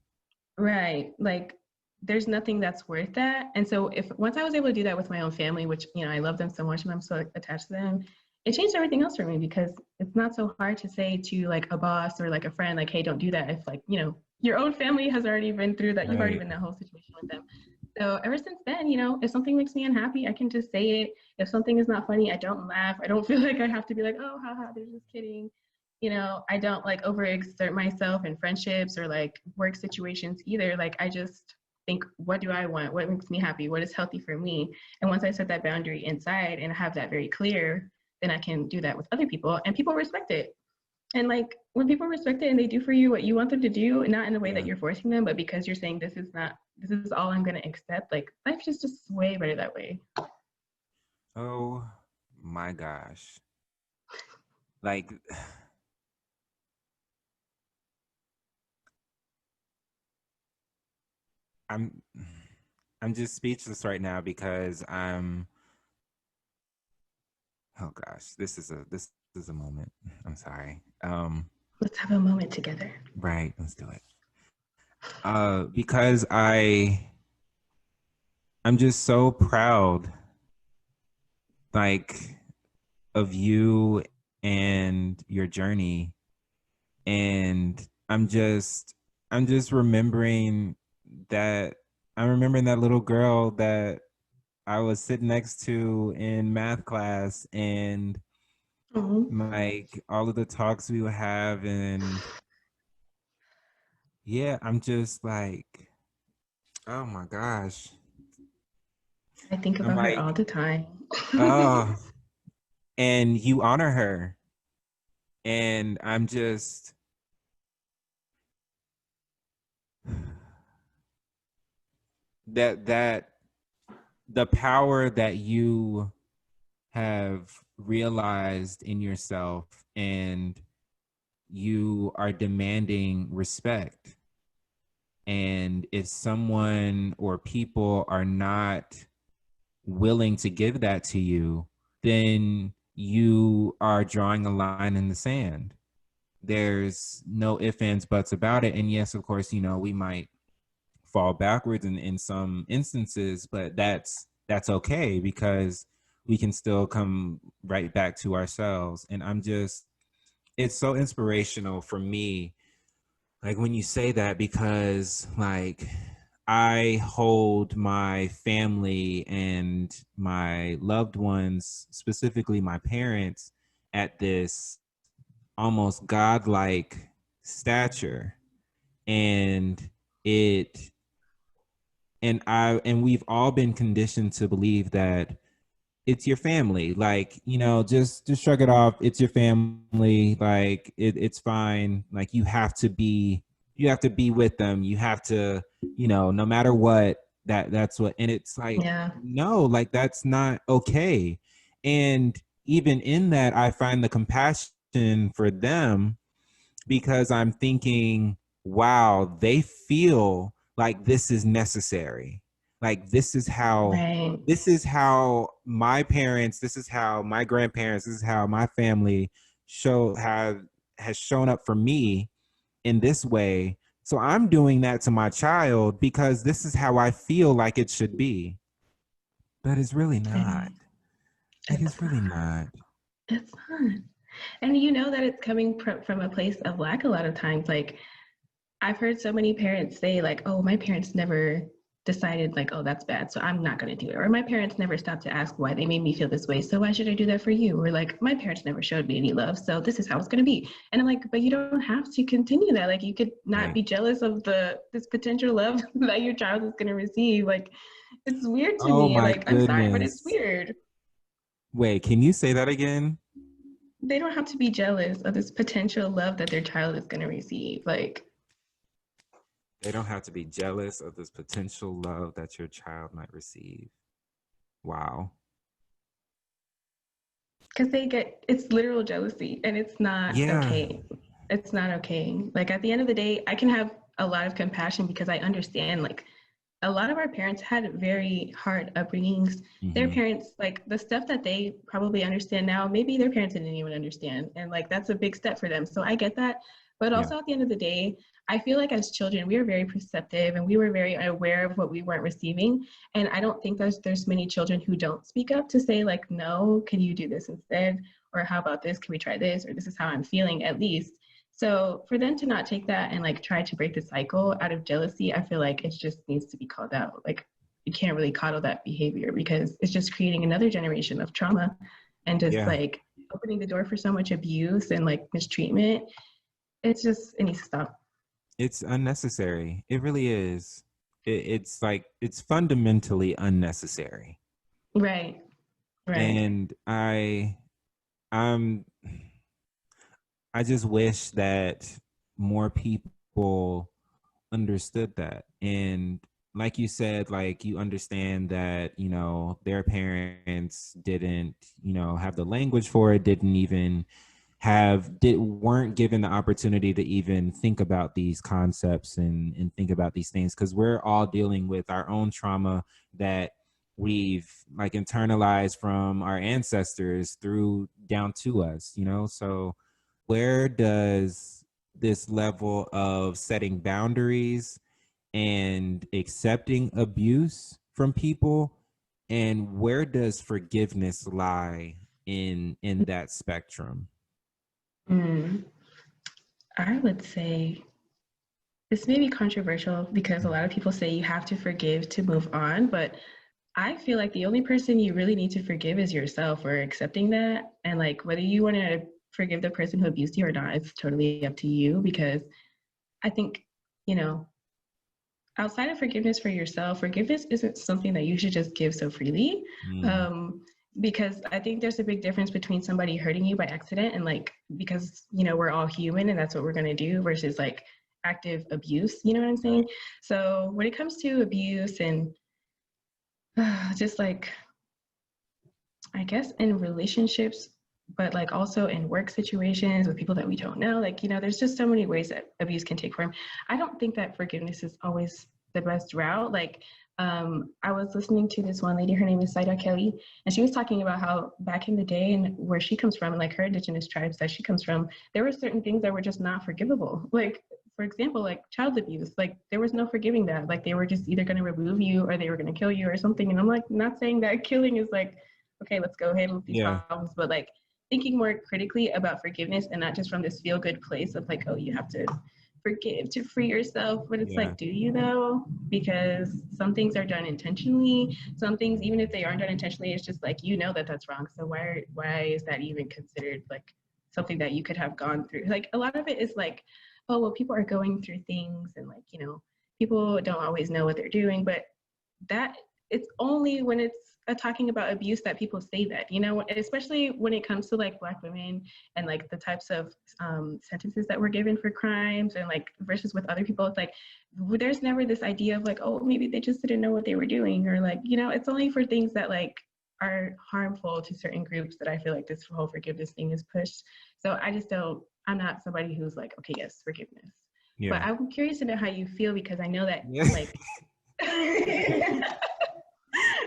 right. Like, there's nothing that's worth that. And so if once I was able to do that with my own family, which, I love them so much and I'm so attached to them, it changed everything else for me because it's not so hard to say to like a boss or like a friend, like, hey, don't do that. If like, your own family has already been through that, you've already Right. been in that whole situation with them. So ever since then, if something makes me unhappy, I can just say it. If something is not funny, I don't laugh. I don't feel like I have to be like, oh, haha, they're just kidding. I don't like overexert myself in friendships or like work situations either. Like I just think, what do I want? What makes me happy? What is healthy for me? And once I set that boundary inside and have that very clear, then I can do that with other people and people respect it. And like when people respect it and they do for you what you want them to do, not in a way that Yeah. you're forcing them, but because you're saying this is all I'm gonna accept, like life is just way better that way. Oh my gosh. Like, I'm just speechless right now because oh gosh, this is a moment. I'm sorry. Let's have a moment together. Right, let's do it. Because I'm just so proud, like, of you and your journey. And I'm just remembering that I'm remembering that little girl that I was sitting next to in math class, and Oh, like all of the talks we would have. And yeah, I'm just like, oh my gosh. I think I'm about her all like, the time. oh, and you honor her. And I'm just, that the power that you have realized in yourself, and you are demanding respect. And if someone or people are not willing to give that to you, then you are drawing a line in the sand. There's no ifs, ands, buts about it. And yes, of course, we might fall backwards in some instances, but that's okay, because we can still come right back to ourselves. And it's so inspirational for me, like when you say that, because like I hold my family and my loved ones, specifically my parents, at this almost godlike stature. And it and we've all been conditioned to believe that it's your family. Like, just shrug it off. It's your family. Like, it's fine. Like, you have to be with them. You have to, no matter what, that's what. And it's like, Yeah. no, like, that's not okay. And even in that, I find the compassion for them, because I'm thinking, wow, they feel like this is necessary. Like, Right. this is how my parents, this is how my grandparents, this is how my family has shown up for me in this way. So I'm doing that to my child because this is how I feel like it should be. But it's really not. And It it's is really not. not. It's not. And you know that it's coming from a place of lack a lot of times. Like, I've heard so many parents say, like, oh, my parents never decided, like, oh, that's bad, so I'm not going to do it. Or my parents never stopped to ask why they made me feel this way, so why should I do that for you? Or like, my parents never showed me any love, so this is how it's going to be. And I'm like, but you don't have to continue that. Like, you could not Right. be jealous of this potential love that your child is going to receive. Like, it's weird to Oh me. my Like, I'm sorry, but it's goodness. weird. Wait, can you say that again? They don't have to be jealous of this potential love that their child is going to receive. Like, They don't have to be jealous of this potential love that your child might receive. Wow. because it's literal jealousy and it's not Yeah. okay. It's not okay. Like, at the end of the day, I can have a lot of compassion because I understand, like, a lot of our parents had very hard upbringings. Their Hmm. parents, like, the stuff that they probably understand now, maybe their parents didn't even understand. And like, that's a big step for them. So I get that. But Yeah. also, at the end of the day, I feel like as children, we were very perceptive and we were very aware of what we weren't receiving. And I don't think there's many children who don't speak up to say, like, no, can you do this instead? Or how about this? Can we try this? Or this is how I'm feeling, at least. So for them to not take that and like try to break the cycle out of jealousy, I feel like it just needs to be called out. Like, you can't really coddle that behavior because it's just creating another generation of trauma and just Yeah. like opening the door for so much abuse and like mistreatment. It needs to stop. It's unnecessary. It really is. It's like, it's fundamentally unnecessary. Right. Right. And I'm, I just wish that more people understood that. And like you said, like, you understand that, their parents didn't, have the language for it, didn't even weren't given the opportunity to even think about these concepts and think about these things, because we're all dealing with our own trauma that we've like internalized from our ancestors through down to us, you know. So where does this level of setting boundaries and accepting abuse from people, and where does forgiveness lie in that spectrum? Mm, I would say this may be controversial because a lot of people say you have to forgive to move on, but I feel like the only person you really need to forgive is yourself for accepting that. And like whether you want to forgive the person who abused you or not, it's totally up to you because I think, you know, outside of forgiveness for yourself, forgiveness isn't something that you should just give so freely. Mm, Um, because I think there's a big difference between somebody hurting you by accident and like, because, you know, we're all human and that's what we're going to do versus like active abuse, you know what I'm saying? So when it comes to abuse and just like I guess in relationships, but like also in work situations with people that we don't know, like, you know, there's just so many ways that abuse can take form. I don't think that forgiveness is always the best route. Like, I was listening to this one lady, her name is Saida Kelly, and she was talking about how back in the day and where she comes from, and like her indigenous tribes that she comes from, there were certain things that were just not forgivable. Like, for example, like child abuse, like there was no forgiving that. Like they were just either going to remove you or they were going to kill you or something. And I'm like, not saying that killing is like okay, let's go ahead with these yeah, problems, but like thinking more critically about forgiveness and not just from this feel good place of like, oh, you have to forgive to free yourself. But it's yeah, like, do you though? Because some things are done intentionally. Some things, even if they aren't done intentionally, it's just like you know that that's wrong. So why is that even considered like something that you could have gone through? Like a lot of it is like, oh well, people are going through things and like you know people don't always know what they're doing, but that it's only when it's talking about abuse that people say that, you know, especially when it comes to like Black women and like the types of sentences that were given for crimes and like versus with other people. It's like there's never this idea of like, oh, maybe they just didn't know what they were doing or like, you know, it's only for things that like are harmful to certain groups that I feel like this whole forgiveness thing is pushed. So I just don't, I'm not somebody who's like, okay, yes, forgiveness. But yeah. I'm curious to know how you feel because I know that Yeah. like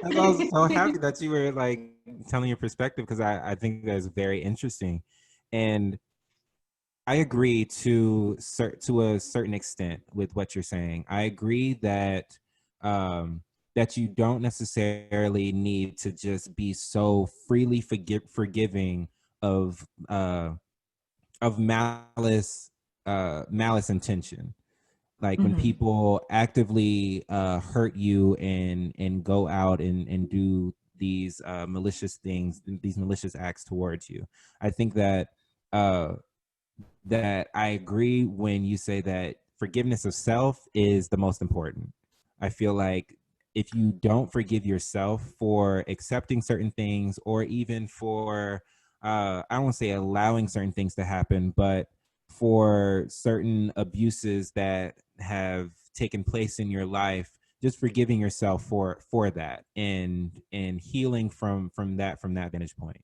I was so happy that you were like telling your perspective, because I think that's very interesting. And I agree to a certain extent with what you're saying. I agree that that you don't necessarily need to just be so freely forgiving of uh of malice intention. Like when Mhm. people actively hurt you and go out and do these malicious things, these malicious acts towards you. I think uh, that I agree when you say that forgiveness of self is the most important. I feel like if you don't forgive yourself for accepting certain things, or even for, I won't say allowing certain things to happen, but for certain abuses that have taken place in your life, just forgiving yourself for that and healing from that vantage point.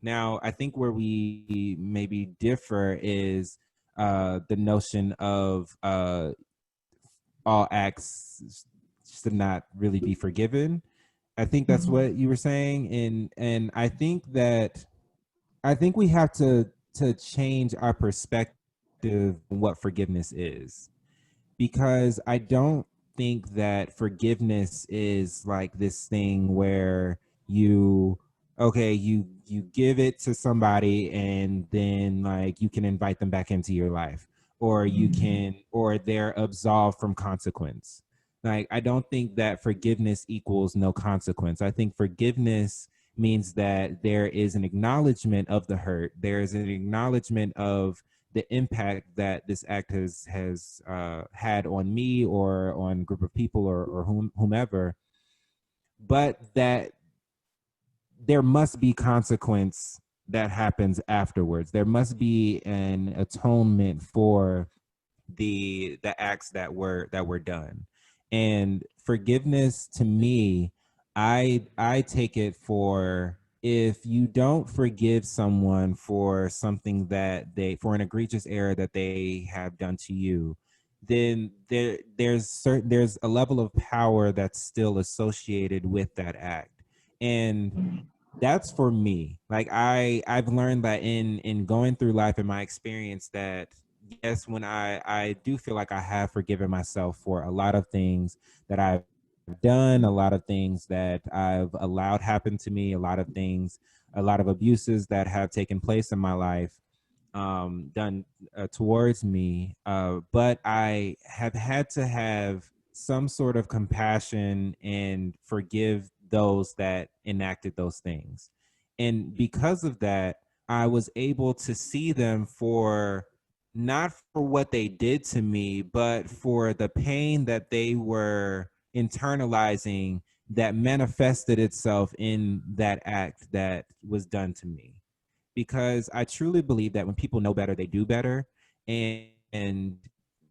Now, I think where we maybe differ is the notion of all acts should not really be forgiven. I think that's Mhm. what you were saying, and I think we have to change our perspective on what forgiveness is, because I don't think that forgiveness is like this thing where you okay, you give it to somebody and then like you can invite them back into your life, or you Mhm. can, or they're absolved from consequence. Like I don't think that forgiveness equals no consequence. I think forgiveness means that there is an acknowledgement of the hurt, there is an acknowledgement of the impact that this act has had on me or on a group of people, or whomever, but that there must be consequence that happens afterwards. There must be an atonement for the acts that were done. And forgiveness to me, I take it for if you don't forgive someone for something for an egregious error that they have done to you, then there's a level of power that's still associated with that act. And that's for me. Like I've learned that in going through life, in my experience, that yes, when I do feel like I have forgiven myself for a lot of things that I've done, a lot of things that I've allowed happen to me, a lot of abuses that have taken place in my life, done towards me. But I have had to have some sort of compassion and forgive those that enacted those things. And because of that, I was able to see them for not for what they did to me, but for the pain that they were internalizing that manifested itself in that act that was done to me. Because I truly believe that when people know better, they do better. And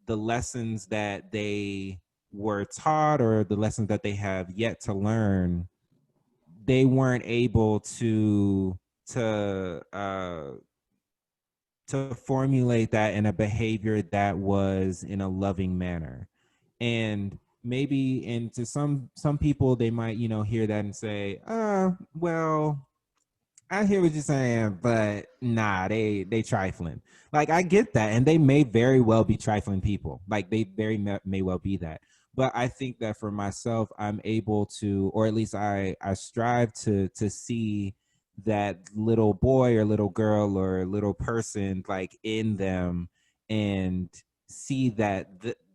the lessons that they were taught or the lessons that they have yet to learn, they weren't able to to formulate that in a behavior that was in a loving manner. And maybe, and to some people, they might, hear that and say, well, I hear what you're saying, but nah, they trifling. Like, I get that, and they may very well be trifling people. Like, they may well be that. But I think that for myself, I'm able to, or at least I strive to see that little boy or little girl or little person like in them, and see that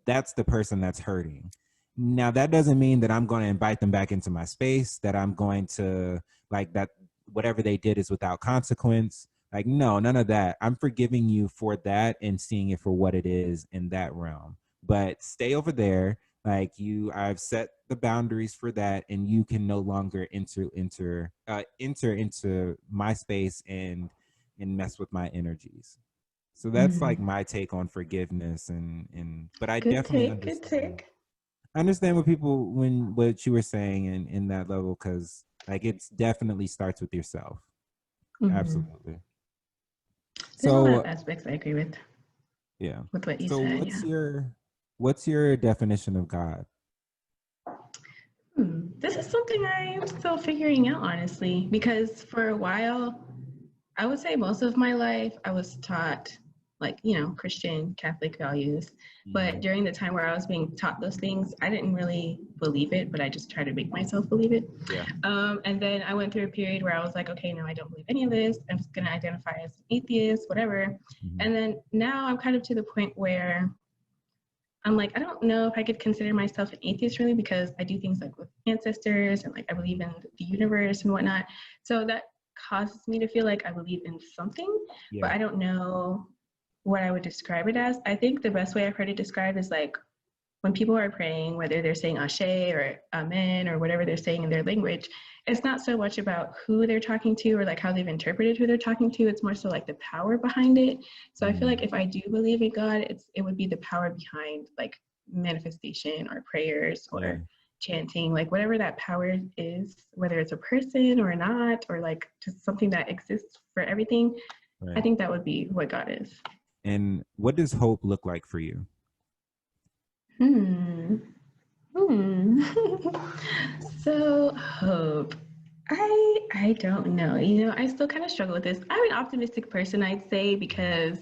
that's the person that's hurting. Now, that doesn't mean that I'm going to invite them back into my space, that I'm going to like that whatever they did is without consequence. Like, no, none of that. I'm forgiving you for that and seeing it for what it is in that realm. But stay over there. Like, I've set the boundaries for that, and you can no longer enter into my space and mess with my energies. So that's like my take on forgiveness, and but I Good definitely take, good understand. take. I understand what you were saying in that level, because like it's definitely starts with yourself. Mm-hmm. Absolutely. There's a lot of So aspects I agree yeah. with what you So said. Yeah. what's your definition of God? This is something I'm still figuring out, honestly, because for a while, I would say most of my life, I was taught like, Christian Catholic values. But Mm, during the time where I was being taught those things, I didn't really believe it, but I just tried to make myself believe it. yeah. And then I went through a period where I was like, okay, no, I don't believe any of this. I'm just going to identify as an atheist, whatever. Mhm. And then now I'm kind of to the point where I'm like, I don't know if I could consider myself an atheist really, because I do things like with ancestors and like I believe in the universe and whatnot. So that causes me to feel like I believe in something, but Yeah. I don't know what I would describe it as. I think the best way I've heard it described is like when people are praying, whether they're saying Ashe or Amen or whatever they're saying in their language, it's not so much about who they're talking to or like how they've interpreted who they're talking to. It's more so like the power behind it. So I feel Mm, like if I do believe in God, it would be the power behind like manifestation or prayers yeah. or chanting, like whatever that power is, whether it's a person or not, or like just something that exists for everything. I Right. think that would be what God is. And what does hope look like for you? Hmm. Hmm. So hope. I don't know. I still kind of struggle with this. I'm an optimistic person, I'd say, because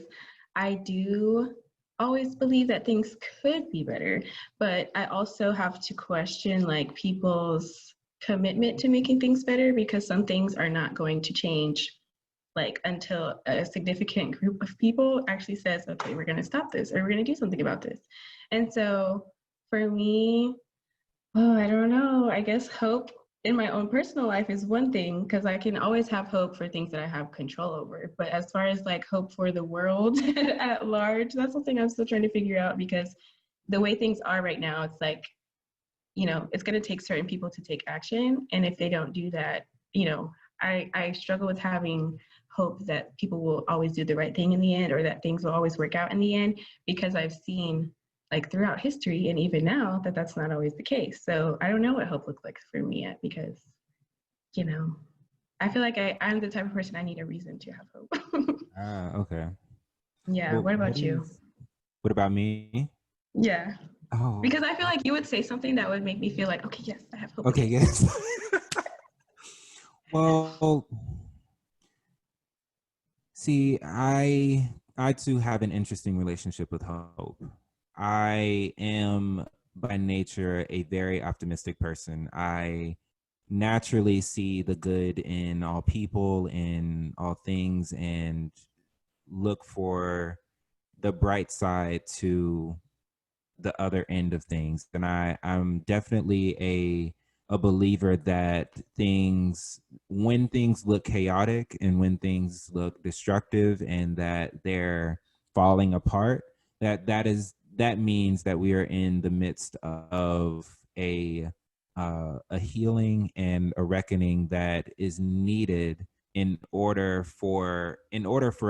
I do always believe that things could be better, but I also have to question like people's commitment to making things better, because some things are not going to change like until a significant group of people actually says, okay, we're going to stop this or we're going to do something about this. And so for me, oh, I don't know. I guess hope in my own personal life is one thing, because I can always have hope for things that I have control over. But as far as like hope for the world at large, that's something I'm still trying to figure out, because the way things are right now, it's like, it's going to take certain people to take action. And if they don't do that, I struggle with having hope that people will always do the right thing in the end, or that things will always work out in the end, because I've seen like throughout history and even now that that's not always the case. So I don't know what hope looks like for me yet, because, you know, I feel like I'm the type of person I need a reason to have hope. Ah, okay. Yeah. Well, What about you? what about me? Yeah. Oh, Because I feel like you would say something that would make me feel like, okay, yes, I have hope okay, again. yes. Well, see, I too have an interesting relationship with hope. I am by nature a very optimistic person. I naturally see the good in all people, in all things, and look for the bright side to the other end of things. And I'm definitely a believer that things, when things look chaotic and when things look destructive and that they're falling apart, that means that we are in the midst of a healing and a reckoning that is needed in order for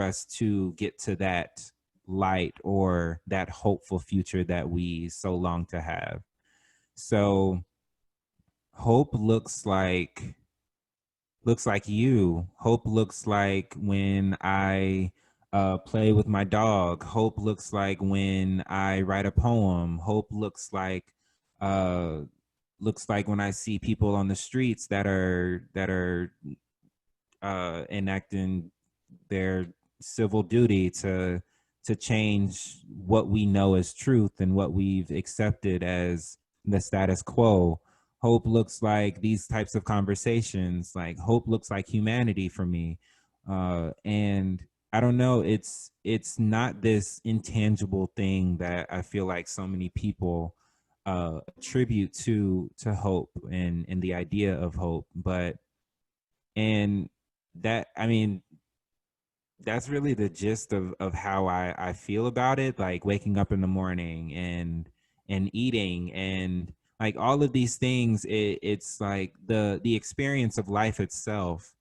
us to get to that light or that hopeful future that we so long to have. So hope looks like you. Hope looks like when I play with my dog. Hope looks like when I write a poem. Hope uh, looks like when I see people on the streets that are enacting their civil duty to change what we know as truth and what we've accepted as the status quo. Hope looks like these types of conversations. Like hope looks like humanity for me, and I don't know. It's not this intangible thing that I feel like so many people attribute to hope and the idea of hope, but and that I mean that's really the gist of how I feel about it. Like waking up in the morning and eating and like all of these things, it's like the experience of life itself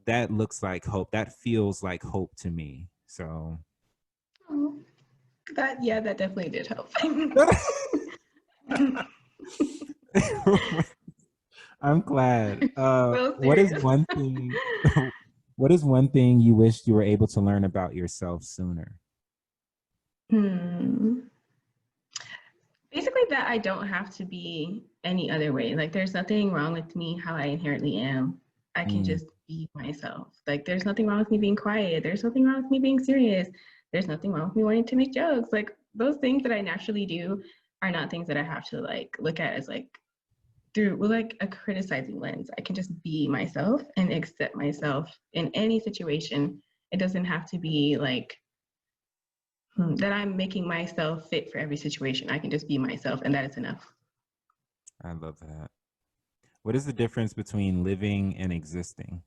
that looks like hope. That feels like hope to me. So Oh, that definitely did help. I'm glad. So What is serious. one thing? What is one thing you wish you were able to learn about yourself sooner? Hmm. Basically, that I don't have to be any other way. Like, there's nothing wrong with me how I inherently am. I can Mm, just be myself. Like, there's nothing wrong with me being quiet. There's nothing wrong with me being serious. There's nothing wrong with me wanting to make jokes. Like, those things that I naturally do are not things that I have to like look at as like through with like a criticizing lens. I can just be myself and accept myself in any situation. It doesn't have to be like that I'm making myself fit for every situation. I can just be myself, and that is enough. I love that. What is the difference between living and existing?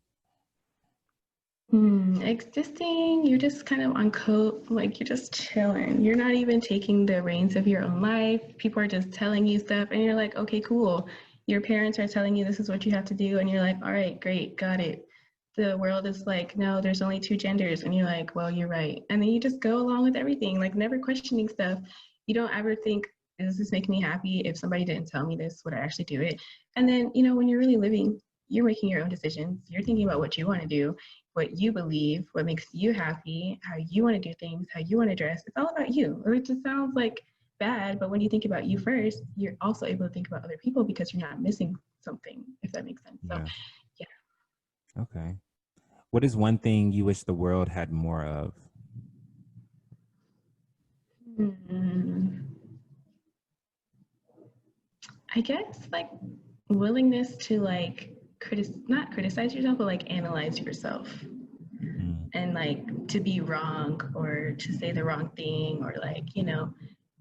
Existing, you're just kind of on coat, like you're just chilling. You're not even taking the reins of your own life. People are just telling you stuff, and you're like, okay, cool. Your parents are telling you this is what you have to do, and you're like, all right, great, got it. The world is like, no, there's only two genders, and you're like, well, you're right. And then you just go along with everything, like never questioning stuff. You don't ever think, does this make me happy? If somebody didn't tell me this, would I actually do it? And then, when you're really living, you're making your own decisions. You're thinking about what you want to do, what you believe, what makes you happy, how you want to do things, how you want to dress. It's all about you. It just sounds like bad, but when you think about you first, you're also able to think about other people because you're not missing something, if that makes sense. So, Yeah. yeah. Okay. What is one thing you wish the world had more of? Hmm. I guess like willingness to like not criticize yourself, but like analyze yourself Mm, and like to be wrong or to say the wrong thing or like,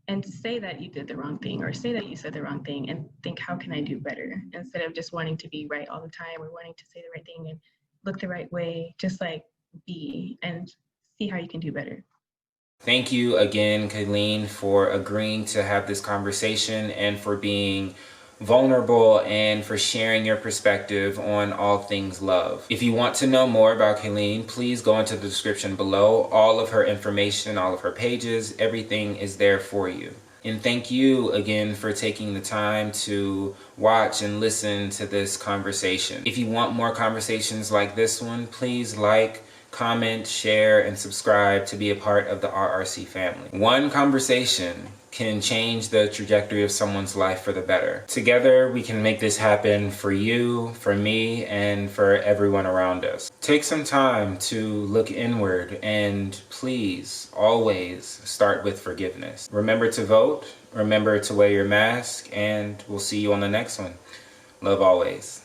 and say that you did the wrong thing or say that you said the wrong thing and think how can I do better instead of just wanting to be right all the time or wanting to say the right thing and look the right way. Just like be and see how you can do better. Thank you again, Quelin, for agreeing to have this conversation and for being vulnerable and for sharing your perspective on all things love. If you want to know more about Quelin, please go into the description below. All of her information, all of her pages, everything is there for you. And thank you again for taking the time to watch and listen to this conversation. If you want more conversations like this one, please like, comment, share, and subscribe to be a part of the RRC family. One conversation can change the trajectory of someone's life for the better. Together, we can make this happen for you, for me, and for everyone around us. Take some time to look inward and please always start with forgiveness. Remember to vote, remember to wear your mask, and we'll see you on the next one. Love always.